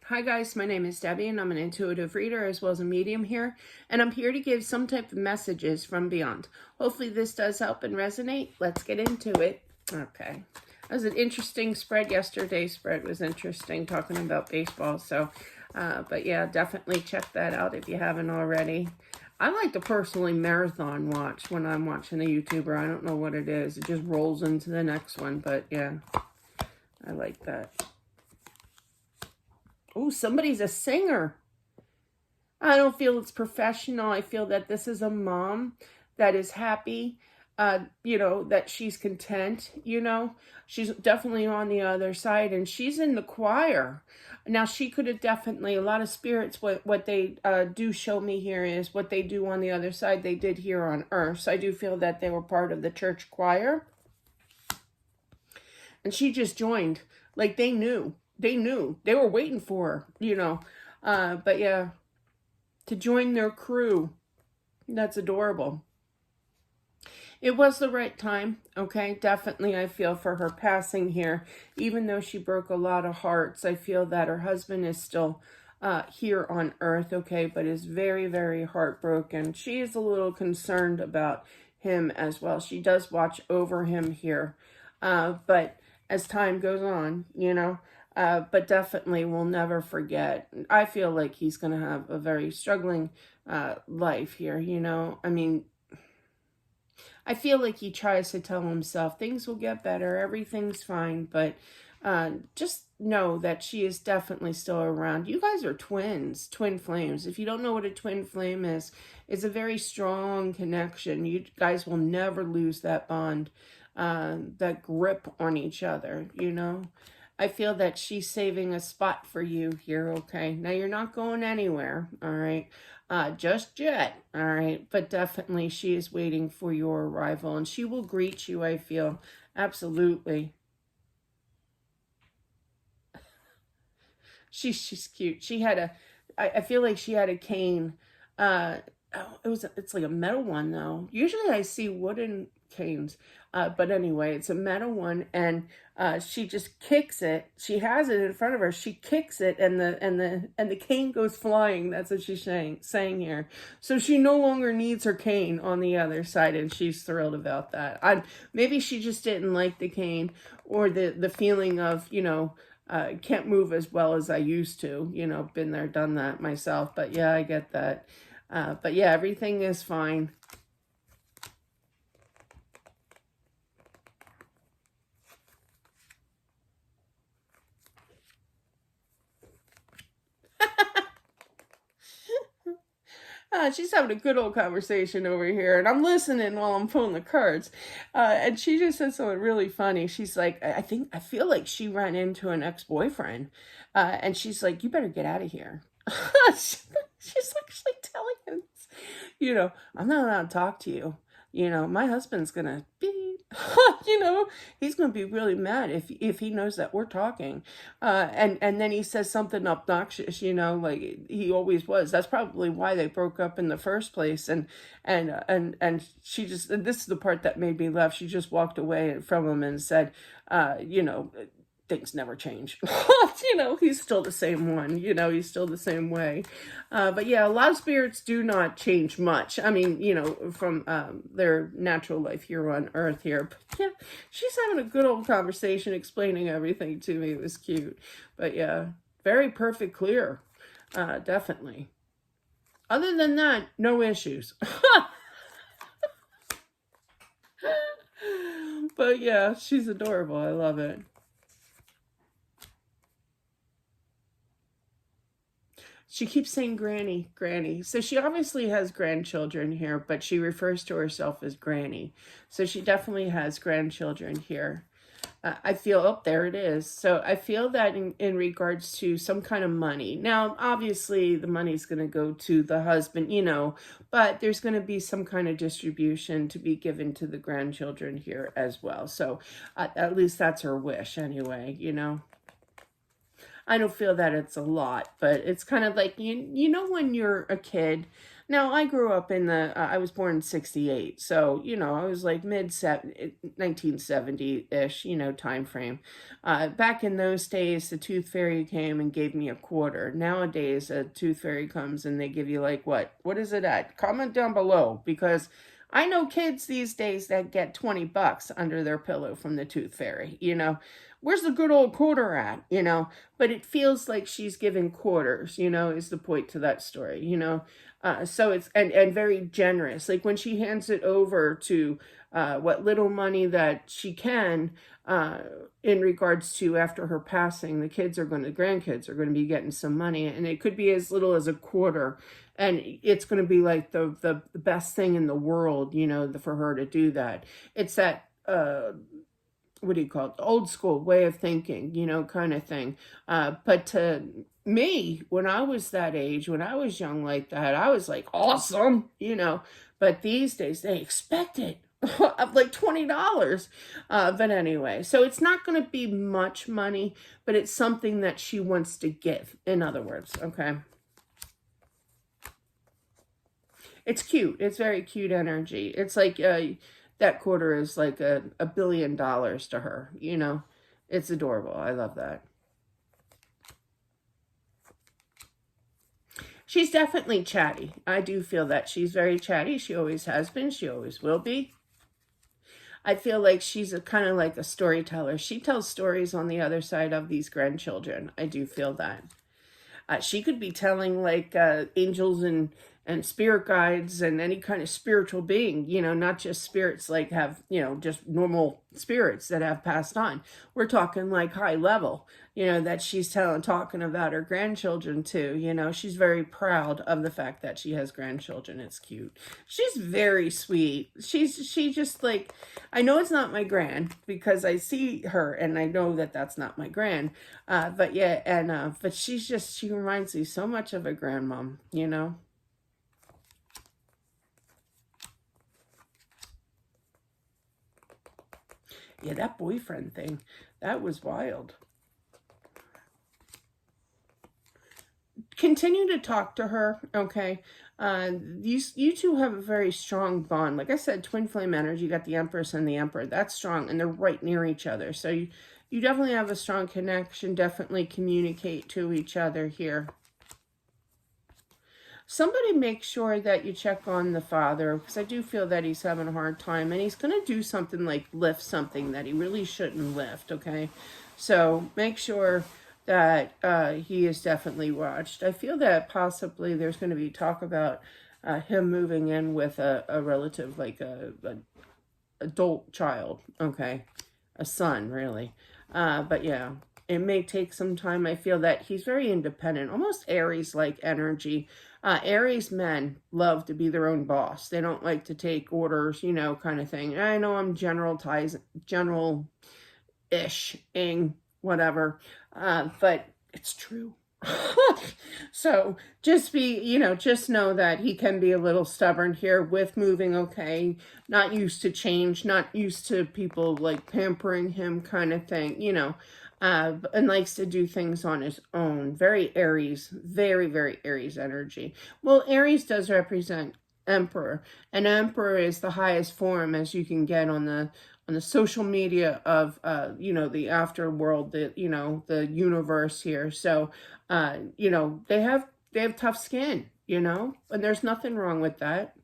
Hi guys, my name is Debbie and I'm an intuitive reader as well as a medium here, and I'm here to give some type of messages from beyond. Hopefully this does help and resonate. Let's get into it. Okay. That was an interesting spread. Yesterday's spread was interesting, talking about baseball. But yeah, definitely check that out if you haven't already. I like to personally marathon watch when I'm watching a YouTuber. I don't know what it is. It just rolls into the next one, but yeah, I like that. Oh, somebody's a singer. I don't feel it's professional. I feel that this is a mom that is happy, that she's content, She's definitely on the other side, and she's in the choir. Now, she could have definitely, a lot of spirits, what they do show me here is what they do on the other side, they did here on Earth. So I do feel that they were part of the church choir. And she just joined. Like, they knew. They knew. They were waiting for her, But yeah, to join their crew, that's adorable. It was the right time, okay? Definitely, I feel for her passing here. Even though she broke a lot of hearts, I feel that her husband is still here on Earth, okay? But is very, very heartbroken. She is a little concerned about him as well. She does watch over him here. But as time goes on, but definitely we'll never forget. I feel like he's going to have a very struggling life here, I mean, I feel like he tries to tell himself things will get better, everything's fine, but just know that she is definitely still around. You guys are twins, twin flames. If you don't know what a twin flame is, it's a very strong connection. You guys will never lose that bond, that grip on each other, I feel that she's saving a spot for you here, okay? Now, you're not going anywhere, all right? Just yet, all right? But definitely she is waiting for your arrival, and she will greet you, I feel. Absolutely. She's cute. She had I feel like she had a cane. It's like a metal one, though. Usually I see wooden canes. But anyway, it's a metal one, and she just kicks it. She has it in front of her. She kicks it, and the cane goes flying. That's what she's saying here. So she no longer needs her cane on the other side, and she's thrilled about that. Maybe she just didn't like the cane, or the feeling of can't move as well as I used to. Been there, done that myself. But yeah, I get that. But yeah, everything is fine. She's having a good old conversation over here, and I'm listening while I'm pulling the cards. And she just said something really funny. She's like, I feel like she ran into an ex-boyfriend. And she's like, you better get out of here. She's actually telling him, I'm not allowed to talk to you. My husband's gonna be, he's gonna be really mad if he knows that we're talking. And then he says something obnoxious, like he always was. That's probably why they broke up in the first place. And she just, and this is the part that made me laugh. She just walked away from him and said, things never change. He's still the same one, he's still the same way. But yeah, a lot of spirits do not change much. I mean, from their natural life here on Earth here. But yeah, she's having a good old conversation explaining everything to me. It was cute. But yeah, very perfect clear. Definitely. Other than that, no issues. But yeah, she's adorable. I love it. She keeps saying granny, granny. So she obviously has grandchildren here, but she refers to herself as granny. So she definitely has grandchildren here. I feel, oh, there it is. So I feel that in regards to some kind of money. Now, obviously, the money's going to go to the husband, but there's going to be some kind of distribution to be given to the grandchildren here as well. So at least that's her wish anyway, I don't feel that it's a lot, but it's kind of like, when you're a kid, Now, I grew up in I was born in 68, so, I was like 1970-ish, time frame. Back in those days, the tooth fairy came and gave me a quarter. Nowadays, a tooth fairy comes and they give you like what? What is it at? Comment down below, because I know kids these days that get 20 bucks under their pillow from the tooth fairy. Where's the good old quarter at? But it feels like she's giving quarters, is the point to that story. So it's, and very generous. Like when she hands it over to what little money that she can, in regards to after her passing, the grandkids are going to be getting some money, and it could be as little as a quarter. And it's going to be like the best thing in the world, for her to do that. It's that, what do you call it? Old school way of thinking, kind of thing. But to me, when I was that age, when I was young like that, I was like, awesome. But these days they expect it. Of like $20. But anyway, so it's not going to be much money, but it's something that she wants to give, in other words, okay? It's cute. It's very cute energy. It's like that quarter is like $1 billion to her, It's adorable. I love that. She's definitely chatty. I do feel that she's very chatty. She always has been. She always will be. I feel like she's kind of like a storyteller. She tells stories on the other side of these grandchildren. I do feel that. She could be telling like angels and spirit guides and any kind of spiritual being, not just spirits like have, just normal spirits that have passed on. We're talking like high level, that she's talking about her grandchildren too. She's very proud of the fact that she has grandchildren. It's cute. She's very sweet. She just like, I know it's not my grand because I see her and I know that that's not my grand. But yeah, and but she reminds me so much of a grandmom, Yeah, that boyfriend thing, that was wild. Continue to talk to her, okay? You two have a very strong bond. Like I said, twin flame energy, you got the Empress and the Emperor. That's strong, and they're right near each other. So you definitely have a strong connection, definitely communicate to each other here. Somebody make sure that you check on the father, because I do feel that he's having a hard time, and he's going to do something like lift something that he really shouldn't lift, okay? So make sure that he is definitely watched. I feel that possibly there's going to be talk about him moving in with a relative, like a adult child, okay? A son, really. But yeah, it may take some time. I feel that he's very independent, almost Aries-like energy. Aries men love to be their own boss. They don't like to take orders, kind of thing. I know I'm general-ish-ing, whatever, but it's true. So just just know that he can be a little stubborn here with moving, okay? Not used to change, not used to people like pampering him kind of thing, and likes to do things on his own. Very Aries, very, very Aries energy. Well, Aries does represent Emperor, and Emperor is the highest form as you can get on the social media of the afterworld, the universe here. So they have tough skin, and there's nothing wrong with that.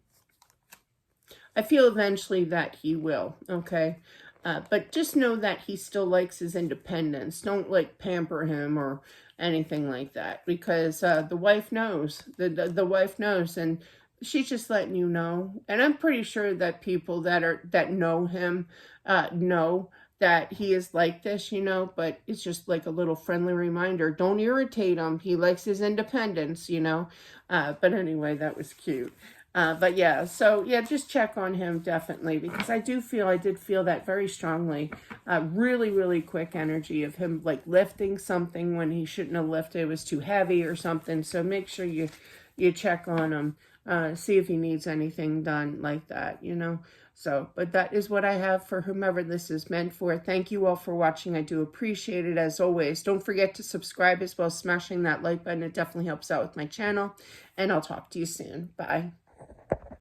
I feel eventually that he will, okay? But just know that he still likes his independence. Don't like pamper him or anything like that, because the wife knows. The wife knows, and she's just letting you know. And I'm pretty sure that people that know him know that he is like this, but it's just like a little friendly reminder. Don't irritate him. He likes his independence, But anyway, that was cute. But yeah, so yeah, just check on him definitely, because I did feel that very strongly. Really, really quick energy of him like lifting something when he shouldn't have lifted. It was too heavy or something. So make sure you check on him. see if he needs anything done like that, you know. So, but that is what I have for whomever this is meant for. Thank you all for watching. I do appreciate it as always. Don't forget to subscribe as well as smashing that like button. It definitely helps out with my channel. And I'll talk to you soon. Bye.